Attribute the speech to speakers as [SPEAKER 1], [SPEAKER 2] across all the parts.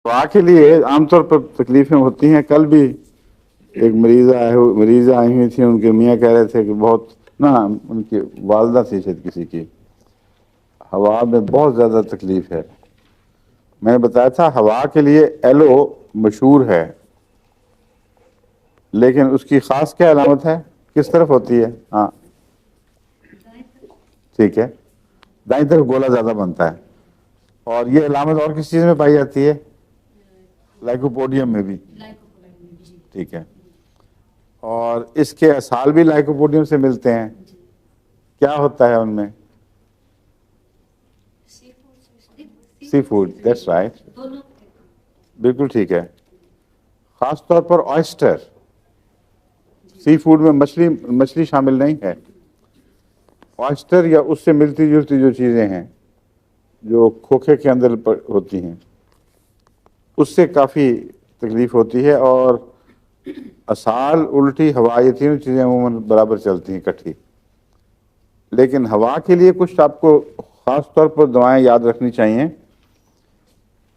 [SPEAKER 1] دعا کے لیے عام طور پر تکلیفیں ہوتی ہیں. کل بھی ایک مریضہ آئی ہوئی تھی، ان کے میاں کہہ رہے تھے کہ بہت ان کی والدہ تھی شاید کسی کی، ہوا میں بہت زیادہ تکلیف ہے. میں نے بتایا تھا ہوا کے لیے ایلو مشہور ہے، لیکن اس کی خاص کیا علامت ہے؟ کس طرف ہوتی ہے؟ ہاں ٹھیک ہے، دائیں طرف گولا زیادہ بنتا ہے. اور یہ علامت اور کس چیز میں پائی جاتی ہے؟ لائکوپوڈیم میں بھی. ٹھیک ہے، اور اس کے اسال بھی لائکوپوڈیم سے ملتے ہیں. کیا ہوتا ہے ان میں؟ سی فوڈ. دیٹس رائٹ، بالکل ٹھیک ہے. خاص طور پر آئسٹر. سی فوڈ میں مچھلی شامل نہیں ہے. آئسٹر یا اس سے ملتی جلتی جو چیزیں ہیں جو کھوکھے کے اندر ہوتی ہیں، اس سے کافی تکلیف ہوتی ہے. اور اسال، الٹی، ہوا، یہ تینوں چیزیں عموماً برابر چلتی ہیں اکٹھی. لیکن ہوا کے لیے کچھ آپ کو خاص طور پر دوائیں یاد رکھنی چاہیے.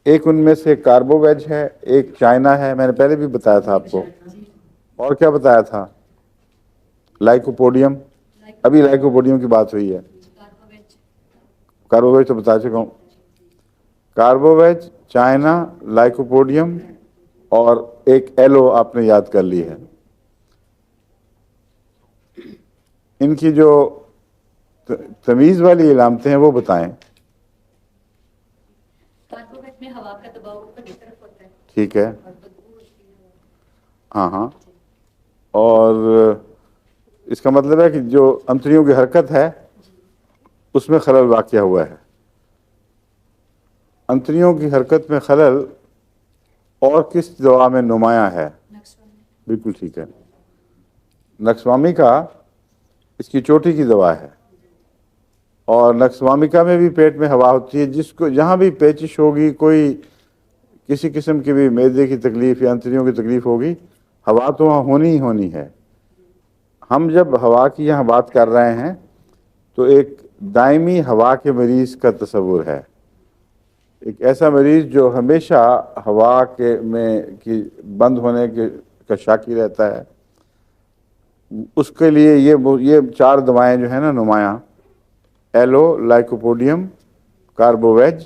[SPEAKER 1] ایک ان میں سے کاربو ویج ہے، ایک چائنا ہے، میں نے پہلے بھی بتایا تھا آپ کو. اور کیا بتایا تھا؟ لائکوپوڈیم. ابھی لائکوپوڈیم کی بات ہوئی ہے. کاربو ویج تو بتا چکا ہوں. کاربو ویج، چائنا، لائکوپوڈیم، اور ایک ایلو آپ نے یاد کر لی ہے. ان کی جو تمیز والی علامتیں ہیں وہ بتائیں.
[SPEAKER 2] کاربویٹ میں ہوا کا دباؤ اوپر کی طرف ہوتا ہے.
[SPEAKER 1] ٹھیک ہے. ہاں. اور اس کا مطلب ہے کہ جو انتڑیوں کی حرکت ہے اس میں خلل واقع ہوا ہے. انتڑیوں کی حرکت میں خلل اور کس دوا میں نمایاں ہے؟ بالکل ٹھیک ہے، نکسوامی کا اس کی چوٹی کی دوا ہے. اور نکسوامیکا میں بھی پیٹ میں ہوا ہوتی ہے. جہاں بھی پیچش ہوگی، کوئی کسی قسم کی بھی معدے کی تکلیف یا انتڑیوں کی تکلیف ہوگی، ہوا تو وہاں ہونی ہی ہونی ہے. ہم جب ہوا کی یہاں بات کر رہے ہیں تو ایک دائمی ہوا کے مریض کا تصور ہے. ایک ایسا مریض جو ہمیشہ ہوا کی بند ہونے کا شاکی رہتا ہے، اس کے لیے یہ 4 دوائیں جو ہیں نا نمایاں: ایلو، لائکوپوڈیم، کاربو ویج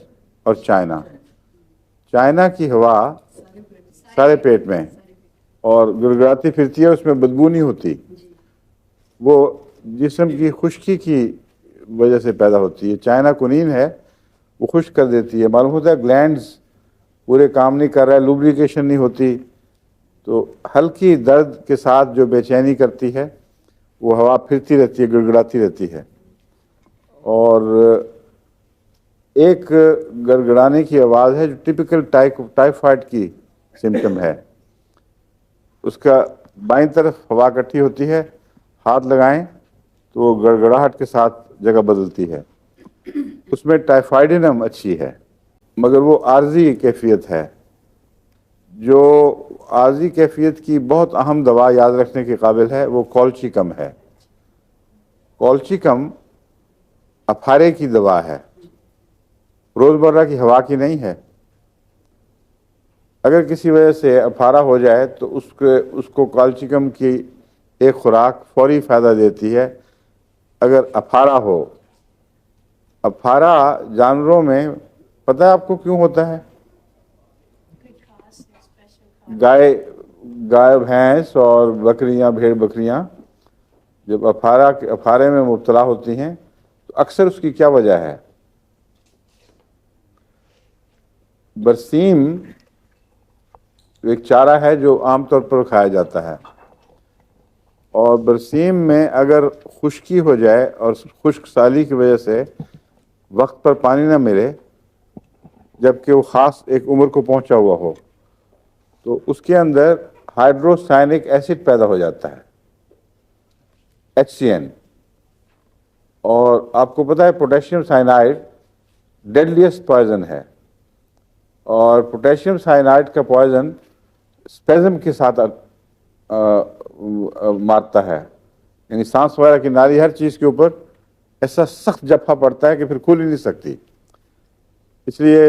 [SPEAKER 1] اور چائنا. چائنا کی ہوا سارے پیٹ میں اور گڑگڑاتی پھرتی ہے، اس میں بدبو نہیں ہوتی. وہ جسم کی خشکی کی وجہ سے پیدا ہوتی ہے. چائنا کنین ہے، وہ خشک کر دیتی ہے. معلوم ہوتا ہے گلینڈز پورے کام نہیں کر رہے، لوبریکیشن نہیں ہوتی، تو ہلکی درد کے ساتھ جو بے چینی کرتی ہے وہ ہوا پھرتی رہتی ہے، گڑگڑاتی رہتی ہے. اور ایک گڑگڑانے کی آواز ہے جو ٹپیکل ٹائیفائڈ کی سمٹم ہے. اس کا بائیں طرف ہوا اکٹھی ہوتی ہے، ہاتھ لگائیں تو وہ گڑگڑاہٹ کے ساتھ جگہ بدلتی ہے. اس میں ٹائیفائڈنم اچھی ہے، مگر وہ عارضی کیفیت ہے. جو عارضی کیفیت کی بہت اہم دوا یاد رکھنے کے قابل ہے وہ کولچیکم ہے. کولچیکم اپھارے کی دوا ہے، روزمرہ کی ہوا کی نہیں ہے. اگر کسی وجہ سے اپھارا ہو جائے تو اس کو کولچیکم کی ایک خوراک فوری فائدہ دیتی ہے. اگر اپھارا ہو، اپھارا جانوروں میں پتہ ہے آپ کو کیوں ہوتا ہے؟ گائے بھینس اور بکریاں، بھیڑ بکریاں جب اپھارے میں مبتلا ہوتی ہیں تو اکثر اس کی کیا وجہ ہے؟ برسیم ایک چارہ ہے جو عام طور پر کھایا جاتا ہے، اور برسیم میں اگر خشکی ہو جائے اور خشک سالی کی وجہ سے وقت پر پانی نہ ملے جبکہ وہ خاص ایک عمر کو پہنچا ہوا ہو، تو اس کے اندر ہائیڈروسائنک ایسڈ پیدا ہو جاتا ہے، HCN. اور آپ کو پتہ ہے پوٹیشیم سائنائڈ ڈیڈلیسٹ پوائزن ہے، اور پوٹیشیم سائنائڈ کا پوائزن اسپیزم کے ساتھ مارتا ہے. یعنی سانس وغیرہ کی نالی، ہر چیز کے اوپر ایسا سخت جفا پڑتا ہے کہ پھر کھل ہی نہیں سکتی. اس لیے